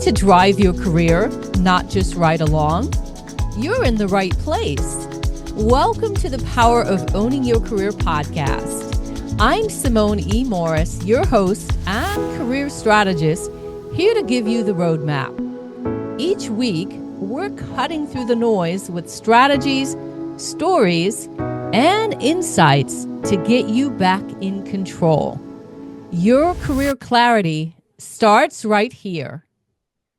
to drive your career, not just ride along? You're in the right place. Welcome to the Power of Owning Your Career podcast. I'm Simone E. Morris, your host and career strategist, here to give you the roadmap. Each week, we're cutting through the noise with strategies, stories, and insights to get you back in control. Your career clarity starts right here.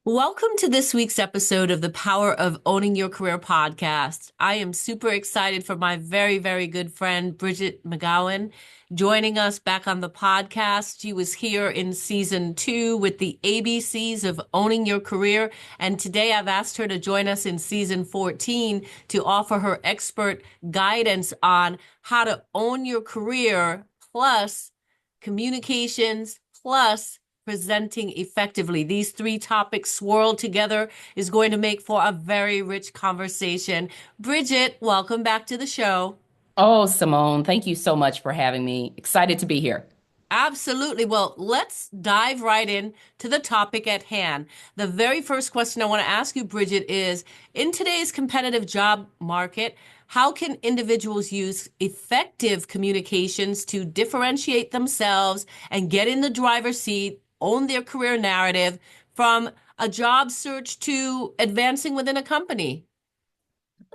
Welcome to this week's episode of the Power of Owning Your Career podcast. I am super excited for my very, very good friend, Bridgett McGowen, joining us back on the podcast. She was here in season 2 with the ABCs of Owning Your Career. And today I've asked her to join us in season 14 to offer her expert guidance on how to own your career, plus communications, plus presenting effectively. These 3 topics swirled together is going to make for a very rich conversation. Bridgett, welcome back to the show. Oh, Simone, thank you so much for having me. Excited to be here. Absolutely. Well, let's dive right in to the topic at hand. The very first question I want to ask you, Bridgett, is in today's competitive job market, how can individuals use effective communications to differentiate themselves and get in the driver's seat, own their career narrative, from a job search to advancing within a company?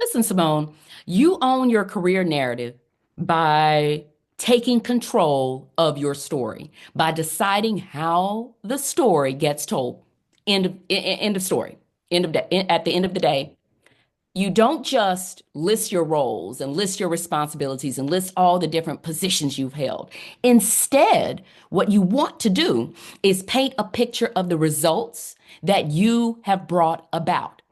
Listen, Simone, you own your career narrative by taking control of your story, by deciding how the story gets told. End of story. At the end of the day, you don't just list your roles and list your responsibilities and list all the different positions you've held. Instead, what you want to do is paint a picture of the results that you have brought about,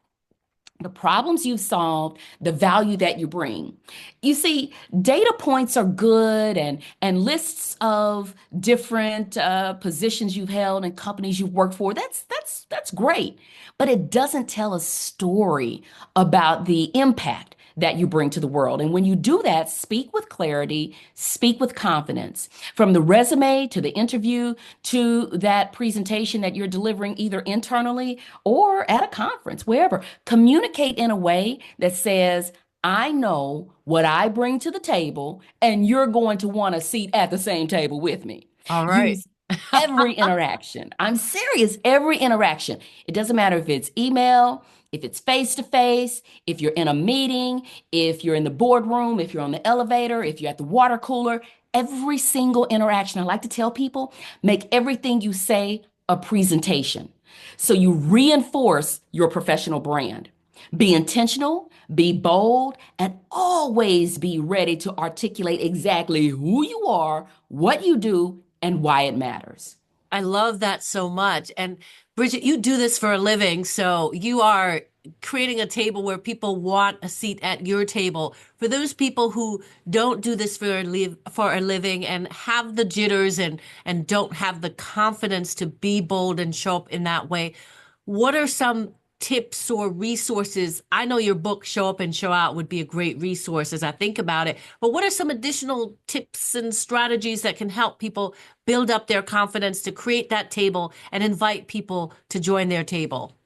the problems you've solved, the value that you bring. You see, data points are good and lists of different positions you've held and companies you've worked for. That's great, but it doesn't tell a story about the impact that you bring to the world. And when you do that, speak with clarity, speak with confidence. From the resume to the interview to that presentation that you're delivering either internally or at a conference, wherever, communicate in a way that says, I know what I bring to the table, and you're going to want a seat at the same table with me. All right. Use every interaction. I'm serious, every interaction. It doesn't matter if it's email, if it's face to face, if you're in a meeting, if you're in the boardroom, if you're on the elevator, if you're at the water cooler, every single interaction. I like to tell people, make everything you say a presentation. So you reinforce your professional brand. Be intentional, be bold, and always be ready to articulate exactly who you are, what you do, and why it matters. I love that so much. And Bridgett, you do this for a living, so you are creating a table where people want a seat at your table. For those people who don't do this for a living and have the jitters and don't have the confidence to be bold and show up in that way, what are some tips or resources? I know your book, Show Up and Show Out, would be a great resource as I think about it. But what are some additional tips and strategies that can help people build up their confidence to create that table and invite people to join their table?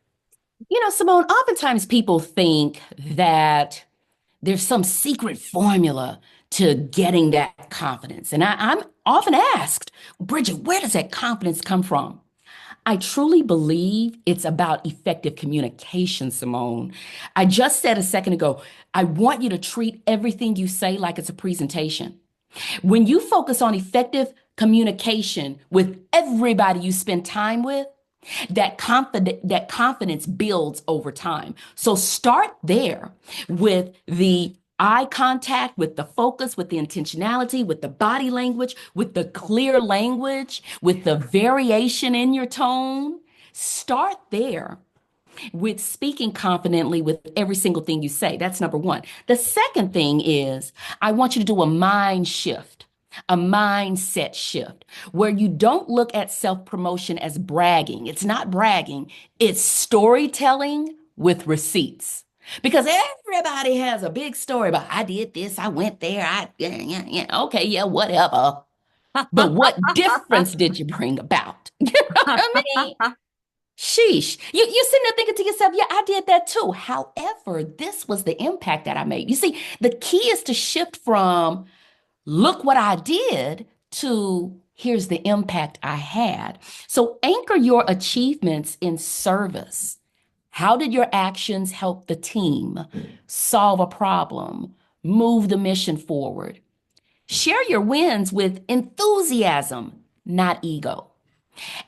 You know, Simone, oftentimes people think that there's some secret formula to getting that confidence. And I'm often asked, Bridgett, where does that confidence come from? I truly believe it's about effective communication, Simone. I just said a second ago, I want you to treat everything you say like it's a presentation. When you focus on effective communication with everybody you spend time with, that confidence builds over time. So start there with the eye contact, with the focus, with the intentionality, with the body language, with the clear language, with the variation in your tone. Start there with speaking confidently with every single thing you say. That's number one. The second thing is I want you to do a mind shift. A mindset shift where you don't look at self-promotion as bragging. It's not bragging, it's storytelling with receipts. Because everybody has a big story about I did this, I went there, okay, yeah, whatever. But what difference did you bring about? You know what I mean? Sheesh. You sitting there thinking to yourself, yeah, I did that too. However, this was the impact that I made. You see, the key is to shift from look what I did to here's the impact I had. So anchor your achievements in service. How did your actions help the team solve a problem, move the mission forward? Share your wins with enthusiasm, not ego.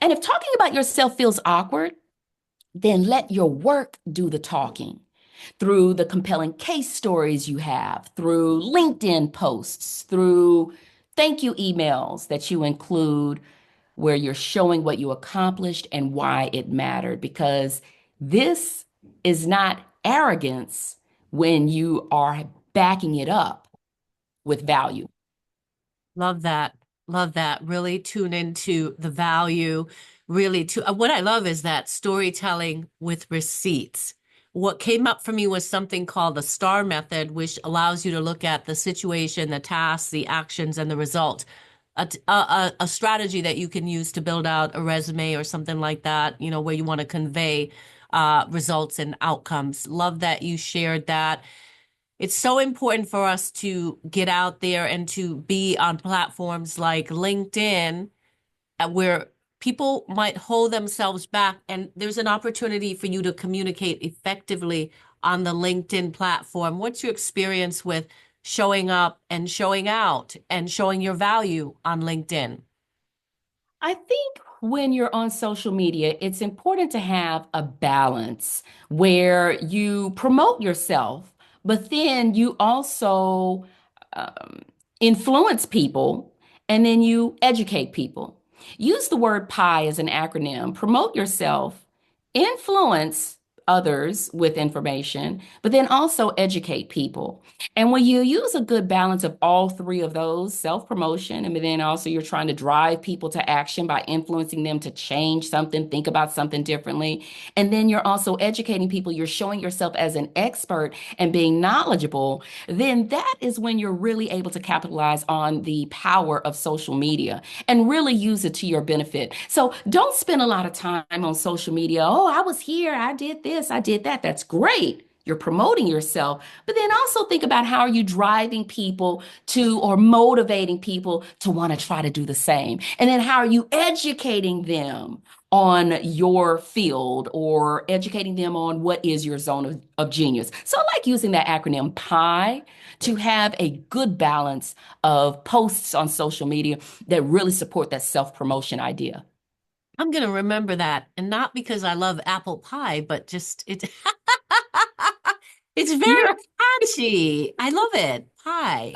And if talking about yourself feels awkward, then let your work do the talking through the compelling case stories you have, through LinkedIn posts, through thank you emails that you include where you're showing what you accomplished and why it mattered. Because this is not arrogance when you are backing it up with value. Love that. Love that. Really tune into the value. Really, to what I love is that storytelling with receipts. What came up for me was something called the STAR method, which allows you to look at the situation, the tasks, the actions, and the result. A strategy that you can use to build out a resume or something like that, where you want to convey results and outcomes. Love that you shared that. It's so important for us to get out there and to be on platforms like LinkedIn, where people might hold themselves back, and there's an opportunity for you to communicate effectively on the LinkedIn platform. What's your experience with showing up and showing out and showing your value on LinkedIn? I think when you're on social media, it's important to have a balance where you promote yourself, but then you also um, influence people and then you educate people. Use the word PIE as an acronym. Promote yourself, influence others with information, but then also educate people. And when you use a good balance of all three of those, self-promotion, and then also you're trying to drive people to action by influencing them to change something, think about something differently. And then you're also educating people, you're showing yourself as an expert and being knowledgeable, then that is when you're really able to capitalize on the power of social media and really use it to your benefit. So don't spend a lot of time on social media. Oh, I was here, I did this, I did that. That's great. You're promoting yourself, but then also think about how are you driving people to or motivating people to want to try to do the same. And then how are you educating them on your field or educating them on what is your zone of genius. So I like using that acronym PIE to have a good balance of posts on social media that really support that self-promotion idea. I'm going to remember that. And not because I love apple pie, but just it's very Yeah. catchy. I love it. Pie.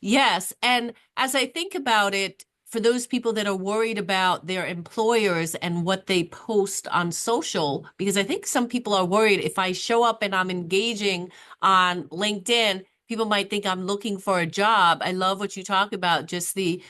Yes. And as I think about it, for those people that are worried about their employers and what they post on social, because I think some people are worried if I show up and I'm engaging on LinkedIn, people might think I'm looking for a job. I love what you talk about, just the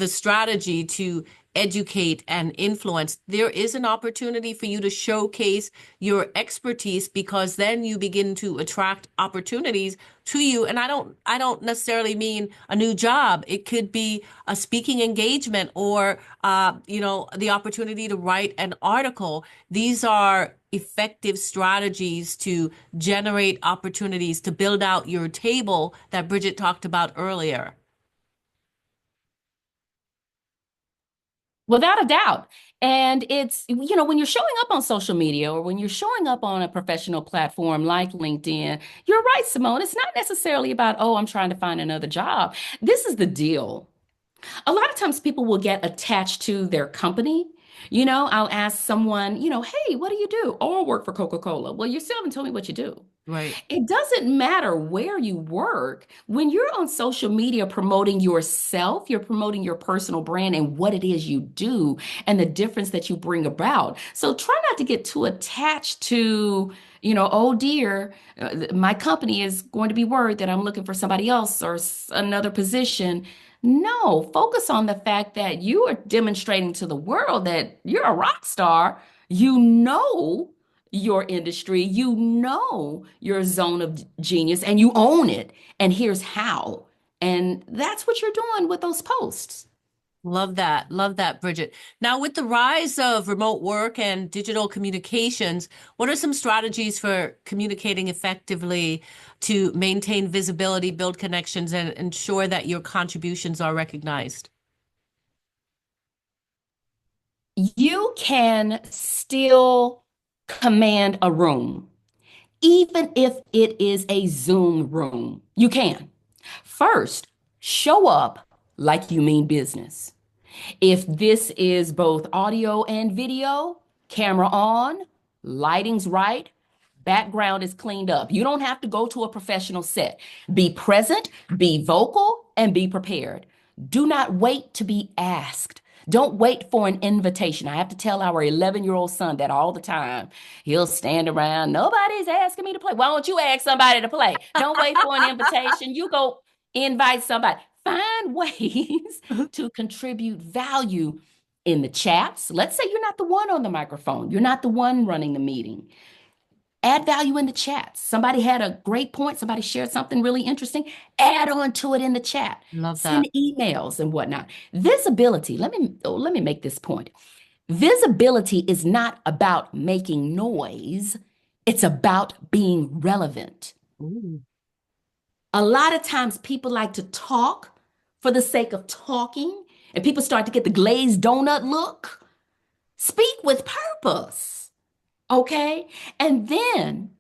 strategy to educate and influence. There is an opportunity for you to showcase your expertise because then you begin to attract opportunities to you. And I don't necessarily mean a new job. It could be a speaking engagement or the opportunity to write an article. These are effective strategies to generate opportunities to build out your table that Bridgett talked about earlier. Without a doubt. And when you're showing up on social media or when you're showing up on a professional platform like LinkedIn, you're right, Simone. It's not necessarily about, oh, I'm trying to find another job. This is the deal. A lot of times people will get attached to their company. I'll ask someone, hey, what do you do? Oh, I work for Coca-Cola. Well, you still haven't told me what you do. Right. It doesn't matter where you work. When you're on social media promoting yourself, you're promoting your personal brand and what it is you do and the difference that you bring about. So try not to get too attached to, oh dear, my company is going to be worried that I'm looking for somebody else or another position. No, focus on the fact that you are demonstrating to the world that you're a rock star. You know your industry, you know your zone of genius, and you own it. And here's how. And that's what you're doing with those posts. Love that. Love that, Bridgett. Now, with the rise of remote work and digital communications, what are some strategies for communicating effectively to maintain visibility, build connections, and ensure that your contributions are recognized? You can still command a room, even if it is a Zoom room. You can. First, show up like you mean business. If this is both audio and video, camera on, lighting's right, background is cleaned up. You don't have to go to a professional set. Be present, be vocal, and be prepared. Do not wait to be asked. Don't wait for an invitation. I have to tell our 11-year-old son that all the time. He'll stand around, nobody's asking me to play. Why don't you ask somebody to play? Don't wait for an invitation. You go invite somebody. Find ways to contribute value in the chats. Let's say you're not the one on the microphone, you're not the one running the meeting. Add value in the chat. Somebody had a great point. Somebody shared something really interesting. Add on to it in the chat. Love Send that. emails and whatnot. Visibility. Let me make this point. Visibility is not about making noise. It's about being relevant. Ooh. A lot of times people like to talk for the sake of talking, and people start to get the glazed donut look. Speak with purpose, okay? And then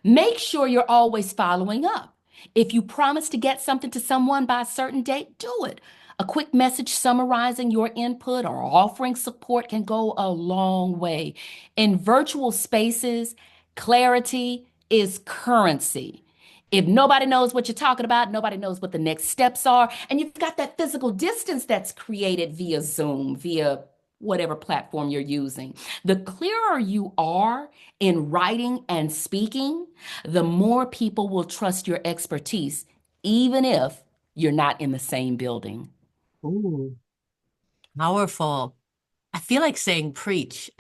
make sure you're always following up. If you promise to get something to someone by a certain date, do it. A quick message summarizing your input or offering support can go a long way. In virtual spaces, clarity is currency. If nobody knows what you're talking about, nobody knows what the next steps are, and you've got that physical distance that's created via Zoom, via whatever platform you're using. The clearer you are in writing and speaking, the more people will trust your expertise, even if you're not in the same building. Ooh. Powerful. I feel like saying preach.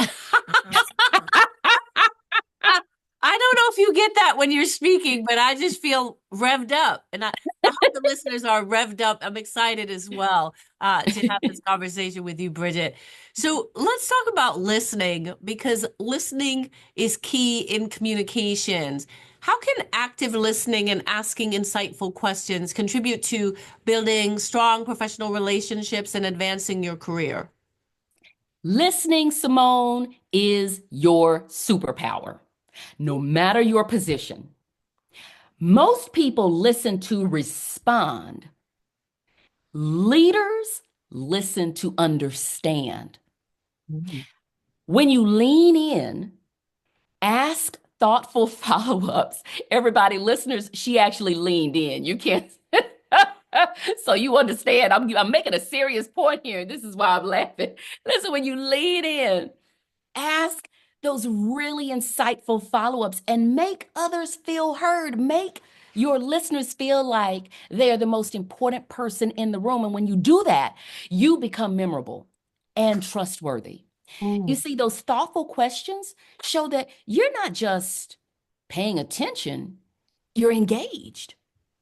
I don't know if you get that when you're speaking, but I just feel revved up. And I hope the listeners are revved up. I'm excited as well to have this conversation with you, Bridgett. So let's talk about listening because listening is key in communications. How can active listening and asking insightful questions contribute to building strong professional relationships and advancing your career? Listening, Simone, is your superpower, no matter your position. Most people listen to respond. Leaders listen to understand. Mm. When you lean in, ask thoughtful follow-ups. Everybody, listeners, she actually leaned in. You can't. So you understand, I'm making a serious point here. This is why I'm laughing. Listen, when you lean in, ask those really insightful follow-ups and make others feel heard. Make your listeners feel like they're the most important person in the room. And when you do that, you become memorable and trustworthy. You Mm. see, those thoughtful questions show that you're not just paying attention, you're engaged,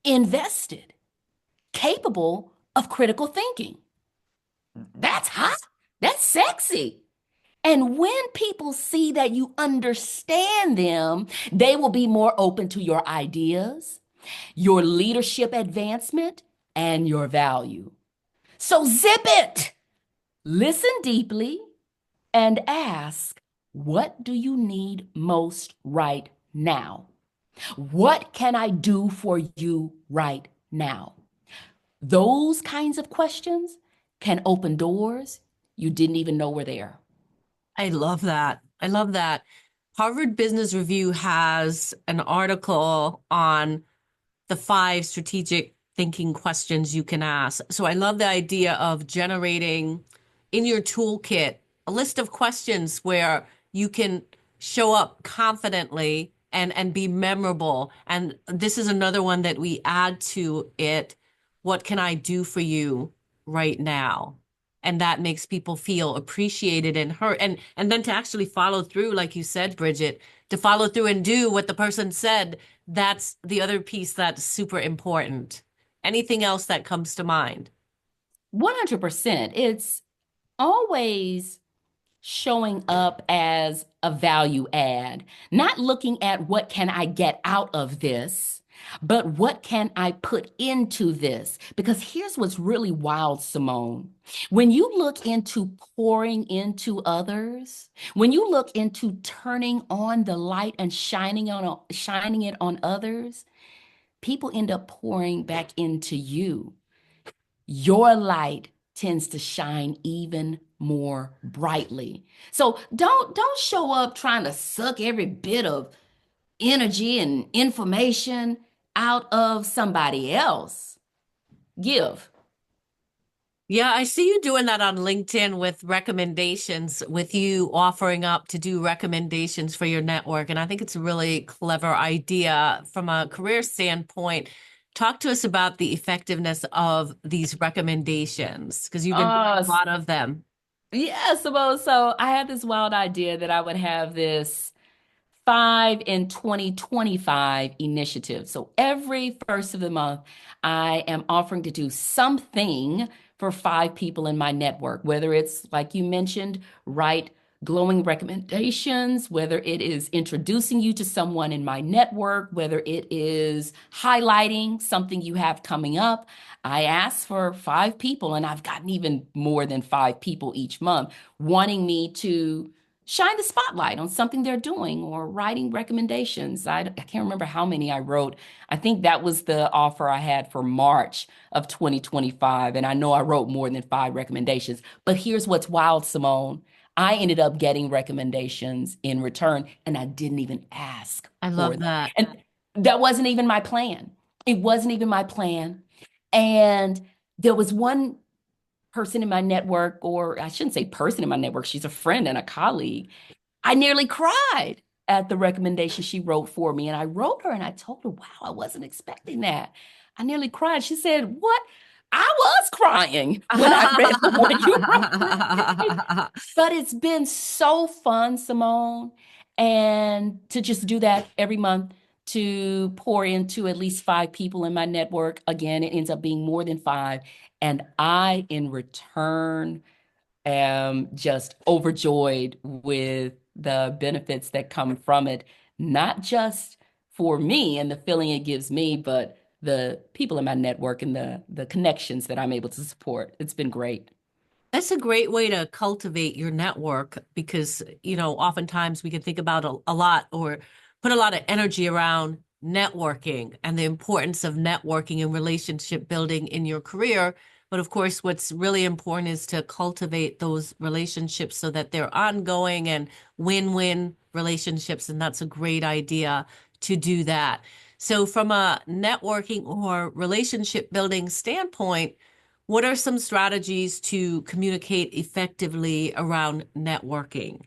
invested, capable of critical thinking. That's hot. That's sexy. And when people see that you understand them, they will be more open to your ideas, your leadership advancement, and your value. So zip it. Listen deeply and ask, what do you need most right now? What can I do for you right now? Those kinds of questions can open doors you didn't even know were there. I love that. I love that. Harvard Business Review has an article on the 5 strategic thinking questions you can ask. So I love the idea of generating in your toolkit a list of questions where you can show up confidently and be memorable. And this is another one that we add to it. What can I do for you right now? And that makes people feel appreciated and heard. And then to actually follow through, like you said, Bridgett, to follow through and do what the person said, that's the other piece that's super important. Anything else that comes to mind? 100%. It's always showing up as a value add, not looking at what can I get out of this, but what can I put into this? Because here's what's really wild, Simone. When you look into pouring into others, when you look into turning on the light and shining it on others, people end up pouring back into you. Your light tends to shine even more brightly. So don't show up trying to suck every bit of energy and information out of somebody else. Give. Yeah, I see you doing that on LinkedIn with recommendations, with you offering up to do recommendations for your network. And I think it's a really clever idea from a career standpoint. Talk to us about the effectiveness of these recommendations because you've been doing a Uh, lot of them. yeah, so I had this wild idea that I would have this 5 in 2025 initiative. So every first of the month, I am offering to do something for 5 people in my network, whether it's like you mentioned, write glowing recommendations, whether it is introducing you to someone in my network, whether it is highlighting something you have coming up. I asked for 5 people, and I've gotten even more than 5 people each month wanting me to shine the spotlight on something they're doing or writing recommendations. I can't remember how many I wrote. I think that was the offer I had for March of 2025. And I know I wrote more than 5 recommendations. But here's what's wild, Simone. I ended up getting recommendations in return, and I didn't even ask I for love them. that. And that wasn't even my plan. It wasn't even my plan. And there was one person in my network, or I shouldn't say person in my network, she's a friend and a colleague. I nearly cried at the recommendation she wrote for me. And I wrote her and I told her, wow, I wasn't expecting that. I nearly cried. She said, what? I was crying when I read the one you wrote for me. But it's been so fun, Simone, and to just do that every month to pour into at least 5 people in my network. Again, it ends up being more than 5. And I, in return, am just overjoyed with the benefits that come from it, not just for me and the feeling it gives me, but the people in my network and the connections that I'm able to support. It's been great. That's a great way to cultivate your network because, oftentimes we can think about a lot or put a lot of energy around networking and the importance of networking and relationship building in your career. But of course, what's really important is to cultivate those relationships so that they're ongoing and win-win relationships. And that's a great idea to do that. So, from a networking or relationship building standpoint, what are some strategies to communicate effectively around networking?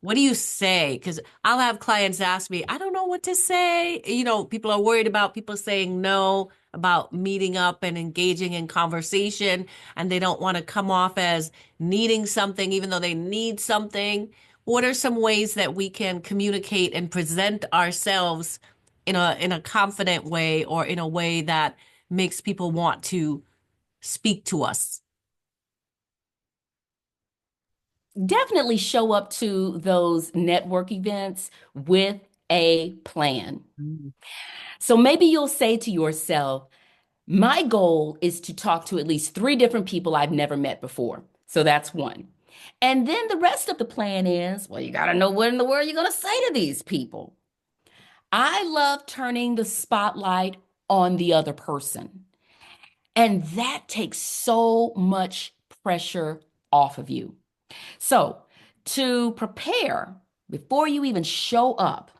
What do you say? Because I'll have clients ask me, I don't know what to say. People are worried about people saying no, about meeting up and engaging in conversation, and they don't want to come off as needing something, even though they need something. What are some ways that we can communicate and present ourselves in a confident way or in a way that makes people want to speak to us? Definitely show up to those network events with a plan. Mm. So maybe you'll say to yourself, my goal is to talk to at least 3 different people I've never met before. So that's one. And then the rest of the plan is, well, you got to know what in the world you're going to say to these people. I love turning the spotlight on the other person. And that takes so much pressure off of you. So, to prepare before you even show up,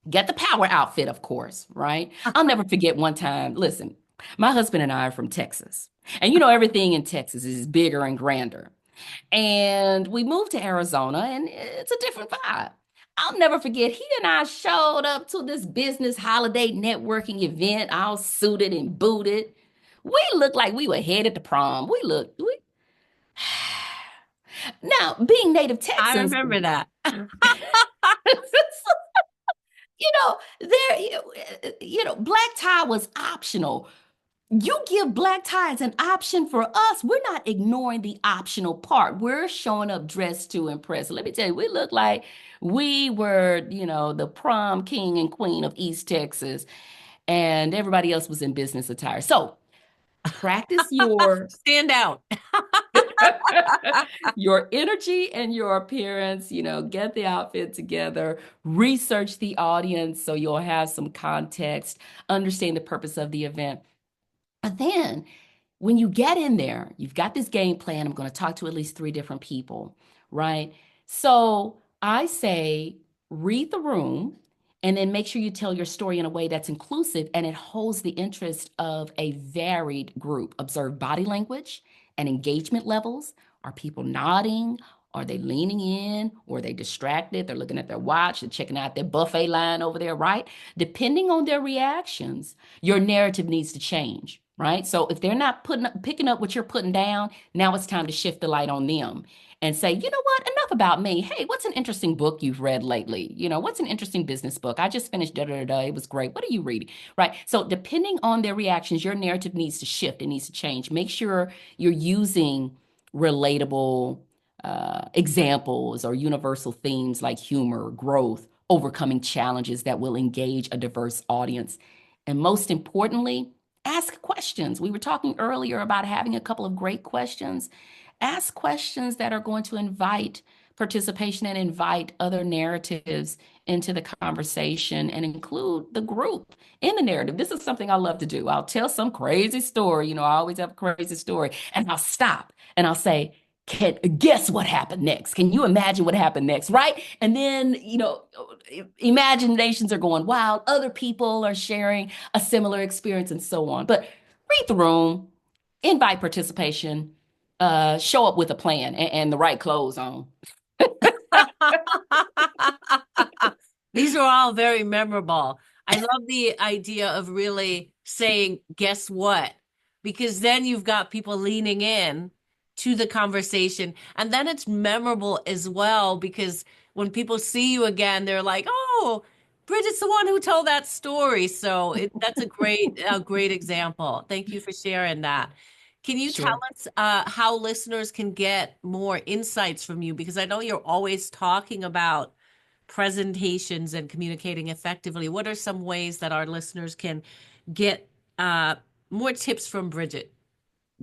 get the power outfit, of course, right? I'll never forget one time. Listen, my husband and I are from Texas. And everything in Texas is bigger and grander. And we moved to Arizona, and it's a different vibe. I'll never forget, he and I showed up to this business holiday networking event, all suited and booted. We looked like we were headed to prom. Now, being native I Texans, remember that. there, black tie was optional. You give black ties an option for us. We're not ignoring the optional part. We're showing up dressed to impress. Let me tell you, we look like we were, the prom king and queen of East Texas, and everybody else was in business attire. So practice your Stand out. your energy and your appearance, get the outfit together, research the audience so you'll have some context, understand the purpose of the event. But then when you get in there, you've got this game plan. I'm going to talk to at least 3 different people, right? So I say, read the room and then make sure you tell your story in a way that's inclusive and it holds the interest of a varied group. Observe body language and engagement levels. Are people nodding? Are they leaning in? Or are they distracted? They're looking at their watch. They're checking out their buffet line over there, right? Depending on their reactions, your narrative needs to change, right? So if they're not picking up what you're putting down, now it's time to shift the light on them and say, you know what? Enough about me. Hey, what's an interesting book you've read lately? What's an interesting business book? I just finished da-da-da-da. It was great. What are you reading? Right? So depending on their reactions, your narrative needs to shift. It needs to change. Make sure you're using relatable examples or universal themes like humor, growth, overcoming challenges that will engage a diverse audience. And most importantly, ask questions. We were talking earlier about having a couple of great questions. Ask questions that are going to invite participation and invite other narratives into the conversation and include the group in the narrative. This is something I love to do. I'll tell some crazy story. I always have a crazy story, and I'll stop and I'll say, guess what happened next? Can you imagine what happened next? Right? And then, imaginations are going wild. Other people are sharing a similar experience and so on. But read the room, invite participation, show up with a plan and the right clothes on. These are all very memorable. I love the idea of really saying, guess what? Because then you've got people leaning in to the conversation. And then it's memorable as well, because when people see you again, they're like, oh, Bridget's the one who told that story. So that's a great example. Thank you for sharing that. Can you Sure. tell us how listeners can get more insights from you? Because I know you're always talking about presentations and communicating effectively. What are some ways that our listeners can get more tips from Bridgett?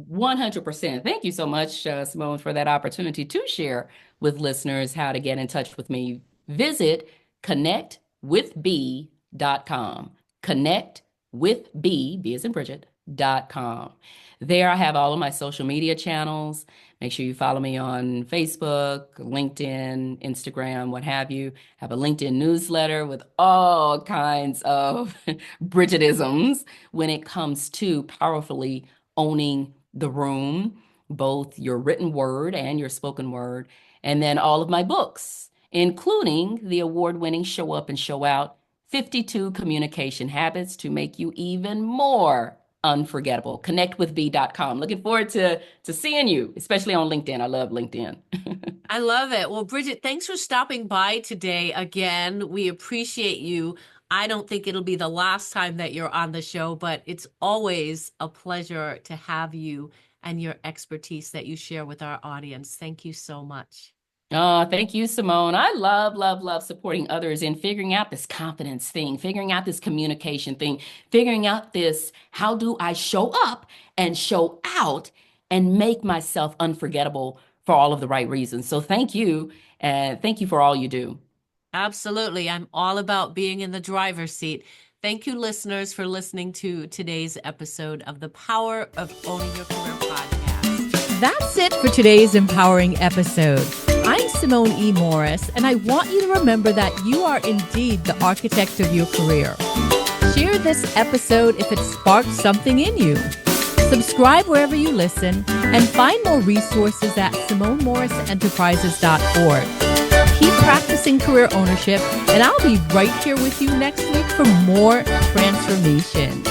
100%. Thank you so much, Simone, for that opportunity to share with listeners how to get in touch with me. Visit connectwithb.com. Connectwithb, B as in Bridget.com. There I have all of my social media channels. Make sure you follow me on Facebook, LinkedIn, Instagram, what have you. I have a LinkedIn newsletter with all kinds of Bridgettisms when it comes to powerfully owning the room, both your written word and your spoken word, and then all of my books, including the award-winning Show Up and Show Out, 52 Communication Habits to Make You Even More Unforgettable. Connectwithb.com. Looking forward to seeing you, especially on LinkedIn. I love LinkedIn. I love it. Well, Bridgett, thanks for stopping by today again. We appreciate you. I don't think it'll be the last time that you're on the show, but it's always a pleasure to have you and your expertise that you share with our audience. Thank you so much. Oh, thank you, Simone. I love, love, love supporting others in figuring out this confidence thing, figuring out this communication thing, figuring out this, how do I show up and show out and make myself unforgettable for all of the right reasons. So thank you, and thank you for all you do. Absolutely. I'm all about being in the driver's seat. Thank you, listeners, for listening to today's episode of the Power of Owning Your Career podcast. That's it for today's empowering episode. I'm Simone E. Morris, and I want you to remember that you are indeed the architect of your career. Share this episode if it sparked something in you. Subscribe wherever you listen, and find more resources at SimoneMorrisEnterprises.org. Keep practicing career ownership, and I'll be right here with you next week for more transformation.